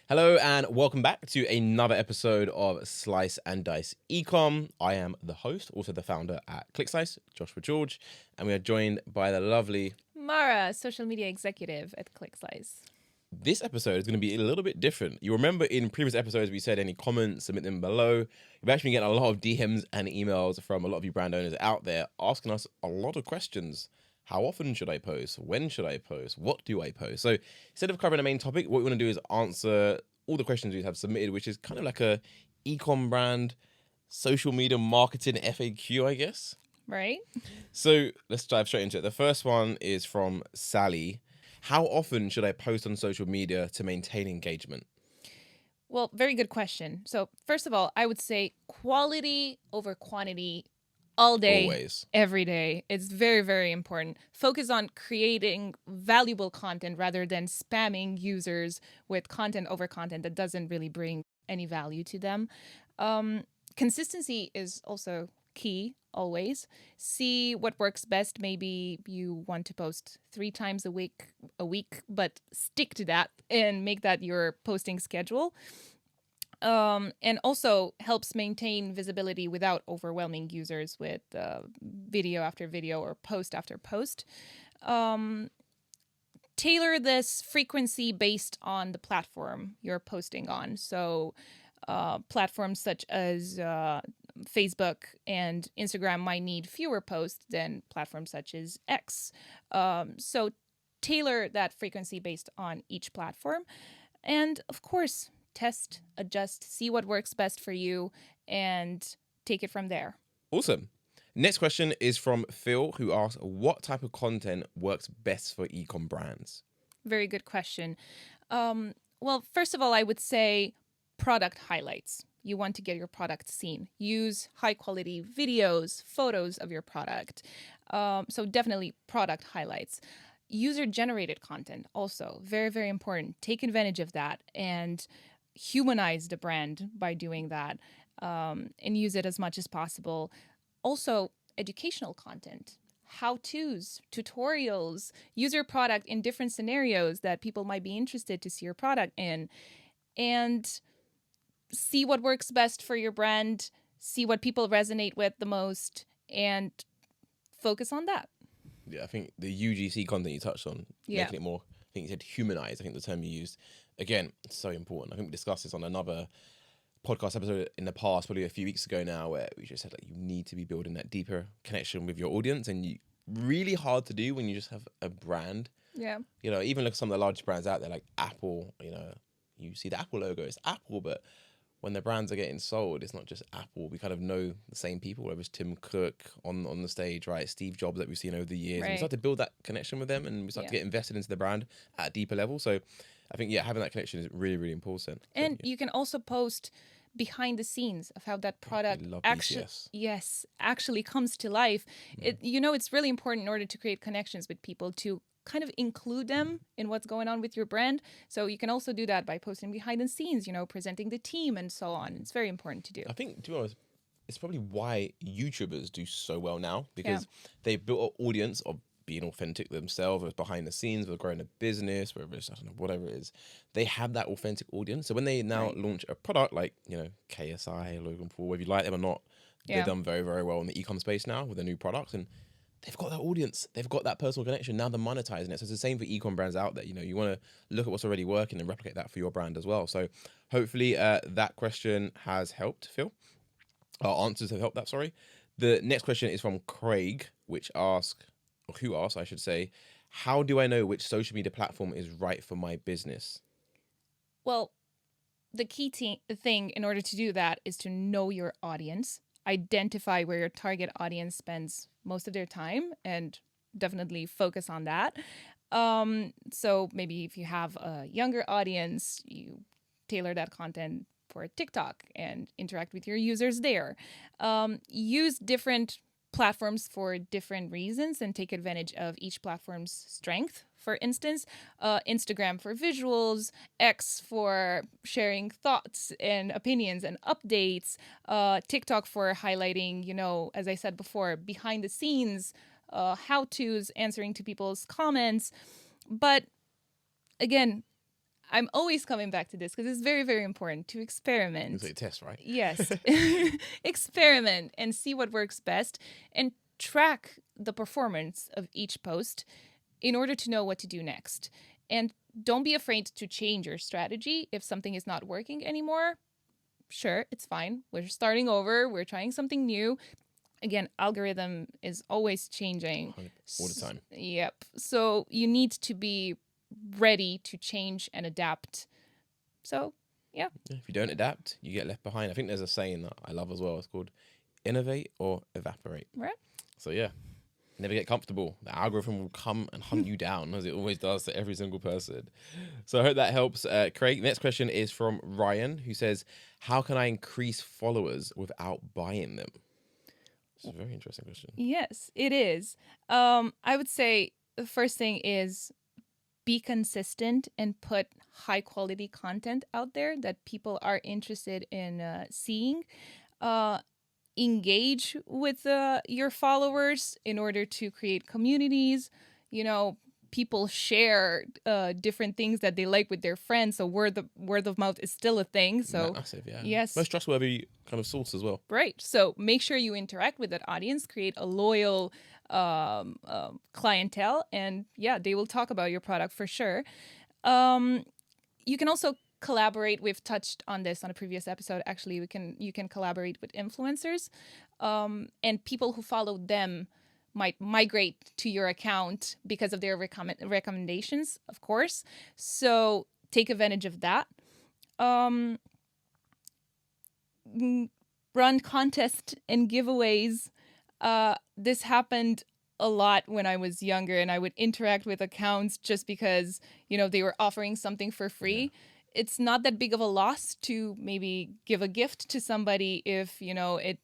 Hello and welcome back to another episode of Slice and Dice Ecom. I am the host, also the founder at ClickSlice, Joshua George, and we are joined by the lovely Mara, social media executive at ClickSlice. This episode is going to be a little bit different. You remember in previous episodes we said any comments, submit them below. We've actually been getting a lot of DMs and emails from a lot of you brand owners out there asking us a lot of questions. How often should I post? When should I post? What do I post? So instead of covering the main topic, what we want to do is answer all the questions you have submitted, which is kind of like a ecom brand, social media marketing FAQ, I guess. Right? So let's dive straight into it. The first one is from Sally. How often should I post on social media to maintain engagement? Well, very good question. So first of all, I would say quality over quantity all day, Always. every day. It's very, very important. Focus on creating valuable content rather than spamming users with content over content that doesn't really bring any value to them. Consistency is also key always. See what works best. Maybe you want to post 3 times a week, but stick to that and make that your posting schedule. And also helps maintain visibility without overwhelming users with video after video or post after post. Tailor this frequency based on the platform you're posting on. So platforms such as Facebook and Instagram might need fewer posts than platforms such as X. So tailor that frequency based on each platform. And of course, test, adjust, see what works best for you, and take it from there. Awesome. Next question is from Phil, who asks, what type of content works best for ecom brands? Very good question. Well, first of all, I would say product highlights. You want to get your product seen. Use high quality videos, photos of your product. So definitely product highlights. User generated content also very, very important. Take advantage of that and humanize the brand by doing that, and use it as much as possible. Also, educational content, how-tos, tutorials, use your product in different scenarios that people might be interested to see your product in, and see what works best for your brand, see what people resonate with the most, and focus on that. Yeah, I think the UGC content you touched on, making it more, I think you said humanize, I think the term you used. Again, it's so important. I think we discussed this on another podcast episode in the past, probably a few weeks ago now, where we just said like you need to be building that deeper connection with your audience, and you really hard to do when you just have a brand. Yeah. You know, even look at some of the largest brands out there, like Apple. You know, you see the Apple logo, it's Apple, but when the brands are getting sold, it's not just Apple. We kind of know the same people, whether it's Tim Cook on the stage, right? Steve Jobs that we've seen over the years. Right. And we start to build that connection with them, and we start to get invested into the brand at a deeper level. So I think, having that connection is really, really important. And you can also post behind the scenes of how that product actually comes to life. It's really important in order to create connections with people to kind of include them in what's going on with your brand. So you can also do that by posting behind the scenes, presenting the team and so on. It's very important to do. I think, to be honest, it's probably why YouTubers do so well now, because they've built an audience of being authentic themselves, whether it's behind the scenes, whether growing a business, whether it's, I don't know, whatever it is. They have that authentic audience. So when they now launch a product like, KSI, Logan Paul, whether you like them or not, they've done very, very well in the ecom space now with their new products. And they've got that audience. They've got that personal connection. Now they're monetizing it. So it's the same for ecom brands out there. You want to look at what's already working and replicate that for your brand as well. So hopefully that question has helped, Phil. Our answers have helped that, sorry. The next question is from Craig, who asks, I should say, how do I know which social media platform is right for my business? Well, the key thing in order to do that is to know your audience, identify where your target audience spends most of their time, and definitely focus on that. So maybe if you have a younger audience, you tailor that content for TikTok and interact with your users there. Use different platforms for different reasons and take advantage of each platform's strength. For instance, Instagram for visuals, X for sharing thoughts and opinions and updates, TikTok for highlighting, as I said before, behind the scenes, how-tos, answering to people's comments. But again, I'm always coming back to this because it's very, very important to experiment. It's like a test, right? Yes. Experiment and see what works best and track the performance of each post in order to know what to do next. And don't be afraid to change your strategy if something is not working anymore. Sure, it's fine. We're starting over. We're trying something new. Again, algorithm is always changing. All the time. Yep. So you need to be ready to change and adapt. So, yeah. If you don't adapt, you get left behind. I think there's a saying that I love as well. It's called innovate or evaporate. Right. So yeah, never get comfortable. The algorithm will come and hunt you down, as it always does to every single person. So I hope that helps. Craig, next question is from Ryan, who says, how can I increase followers without buying them? It's a very interesting question. Yes, it is. I would say the first thing is be consistent and put high quality content out there that people are interested in seeing. Engage with your followers in order to create communities. You know, people share different things that they like with their friends, so word of mouth is still a thing. So Massive, yeah. yes, Most trustworthy kind of source as well. right. So make sure you interact with that audience, create a loyal clientele, and yeah, they will talk about your product for sure. You can also collaborate. We've touched on this on a previous episode. Actually, you can collaborate with influencers, and people who follow them might migrate to your account because of their recommendations, of course. So take advantage of that. Run contests and giveaways. This happened a lot when I was younger, and I would interact with accounts just because, you know, they were offering something for free. Yeah. It's not that big of a loss to maybe give a gift to somebody if, you know, it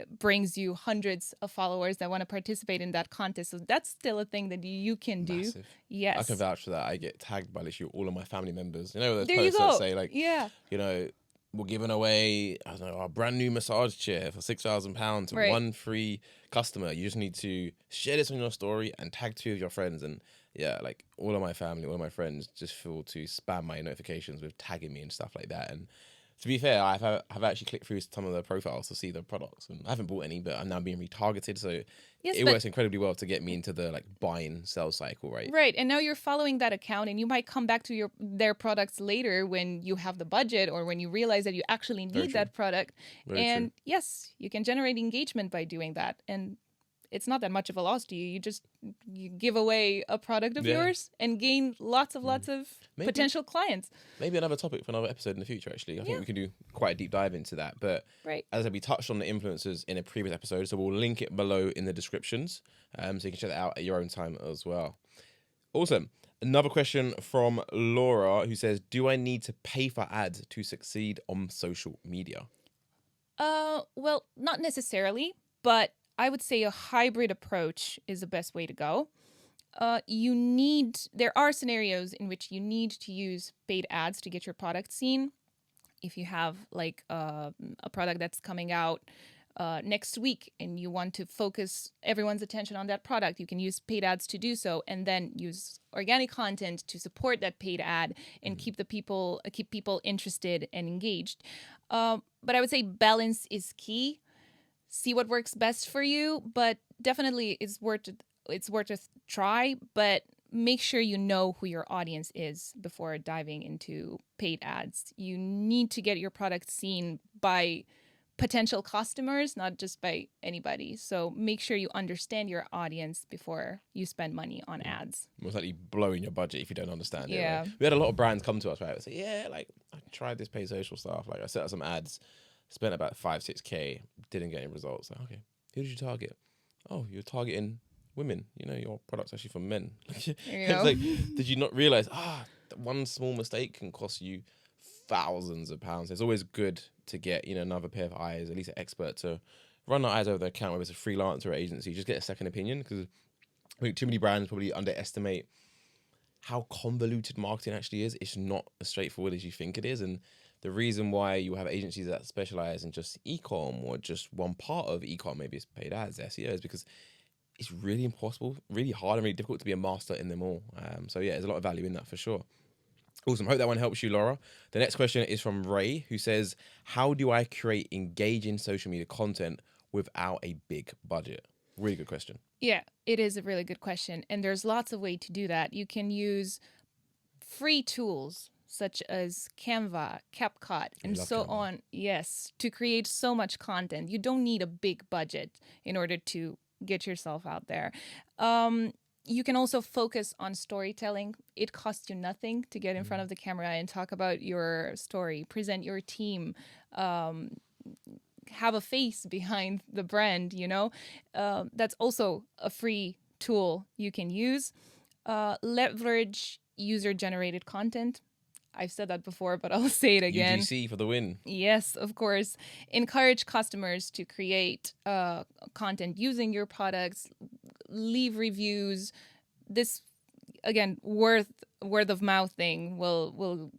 brings you hundreds of followers that want to participate in that contest. So that's still a thing that you can do. Massive. Yes. I can vouch for that. I get tagged by literally all of my family members. You know, those there posts that say like, yeah, you know, we're giving away, I don't know, a brand new massage chair for £6,000 to right. one free customer. You just need to share this on your story and tag 2 of your friends. And yeah, like all of my family, all of my friends just feel to spam my notifications with tagging me and stuff like that. And to be fair, I've actually clicked through some of the profiles to see the products, and I haven't bought any, but I'm now being retargeted. So yes, it works incredibly well to get me into the like buying sell cycle, right? Right, and now you're following that account, and you might come back to their products later when you have the budget or when you realize that you actually need that product. Very true. Yes, you can generate engagement by doing that, and it's not that much of a loss to you. You give away a product of yours and gain lots of potential clients. Maybe another topic for another episode in the future, actually. I think we can do quite a deep dive into that. But as I said, we touched on the influencers in a previous episode, so we'll link it below in the descriptions, so you can check that out at your own time as well. Awesome. Another question from Laura, who says, do I need to pay for ads to succeed on social media? Well, not necessarily, but I would say a hybrid approach is the best way to go. There are scenarios in which you need to use paid ads to get your product seen. If you have like a product that's coming out next week and you want to focus everyone's attention on that product, you can use paid ads to do so, and then use organic content to support that paid ad and keep people interested and engaged. But I would say balance is key. See what works best for you, but definitely it's worth a try, but make sure you know who your audience is before diving into paid ads. You need to get your product seen by potential customers, not just by anybody. So make sure you understand your audience before you spend money on ads. Most likely blowing your budget if you don't understand it. Yeah. Right? We had a lot of brands come to us, right? Say, yeah, like I tried this paid social stuff. Like I set up some ads, spent about 5-6K, didn't get any results. Like, okay, who did you target? Oh, you're targeting women. You know, your product's actually for men. It's like, did you not realize, one small mistake can cost you thousands of pounds. It's always good to get, another pair of eyes, at least an expert to run the eyes over the account, whether it's a freelancer or agency, just get a second opinion, because I think too many brands probably underestimate how convoluted marketing actually is. It's not as straightforward as you think it is. And the reason why you have agencies that specialize in just Ecom or just one part of Ecom, maybe it's paid ads, SEO, is because it's really impossible, really hard and really difficult to be a master in them all. So yeah, there's a lot of value in that for sure. Awesome. Hope that one helps you, Laura. The next question is from Ray, who says, how do I create engaging social media content without a big budget? Really good question. Yeah, it is a really good question. And there's lots of ways to do that. You can use free tools such as Canva, CapCut, and so Canva. on. Yes, to create so much content. You don't need a big budget in order to get yourself out there. You can also focus on storytelling. It costs you nothing to get in front of the camera and talk about your story, present your team, have a face behind the brand, That's also a free tool you can use. Leverage user-generated content. I've said that before, but I'll say it again. UGC for the win. Yes, of course. Encourage customers to create content using your products, leave reviews. This, again, word of mouth thing will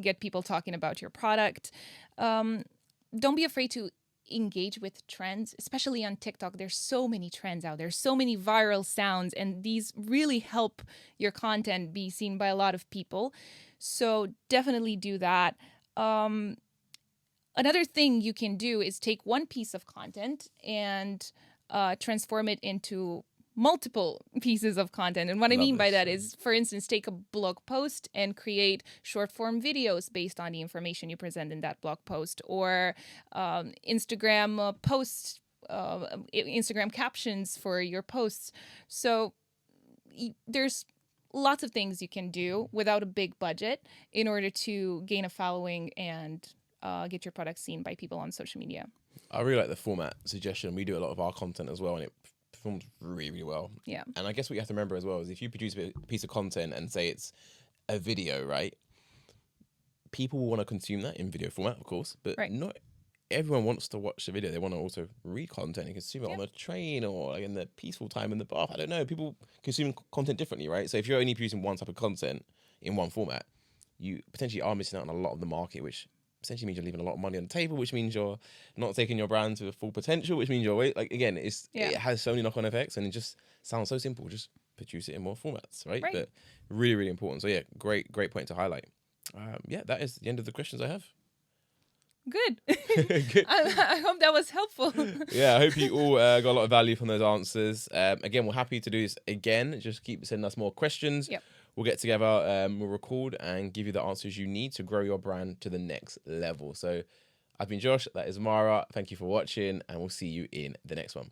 get people talking about your product. Don't be afraid to engage with trends, especially on TikTok. There's so many trends out there, so many viral sounds, and these really help your content be seen by a lot of people. So definitely do that. Another thing you can do is take one piece of content and transform it into multiple pieces of content. And what I mean by that is, for instance, take a blog post and create short form videos based on the information you present in that blog post, or Instagram posts, Instagram captions for your posts. So there's lots of things you can do without a big budget in order to gain a following and get your product seen by people on social media. I really like the format suggestion. We do a lot of our content as well, and it performs really, really well. Yeah. And I guess what you have to remember as well is if you produce a piece of content and say it's a video, right? People will want to consume that in video format, of course, but not everyone wants to watch the video. They want to also read content and consume it on the train or like in the peaceful time in the bath. I don't know. People consume content differently, right? So if you're only producing one type of content in one format, you potentially are missing out on a lot of the market, which essentially means you're leaving a lot of money on the table, which means you're not taking your brand to the full potential, which means you're like, again, it has so many knock-on effects, and it just sounds so simple. Just produce it in more formats, right? But really, really important. So yeah, great point to highlight. That is the end of the questions I have. Good. Good. I hope that was helpful. Yeah, I hope you all got a lot of value from those answers. Again, we're happy to do this again. Just keep sending us more questions. Yep. We'll get together, we'll record and give you the answers you need to grow your brand to the next level. So I've been Josh, that is Mara. Thank you for watching, and we'll see you in the next one.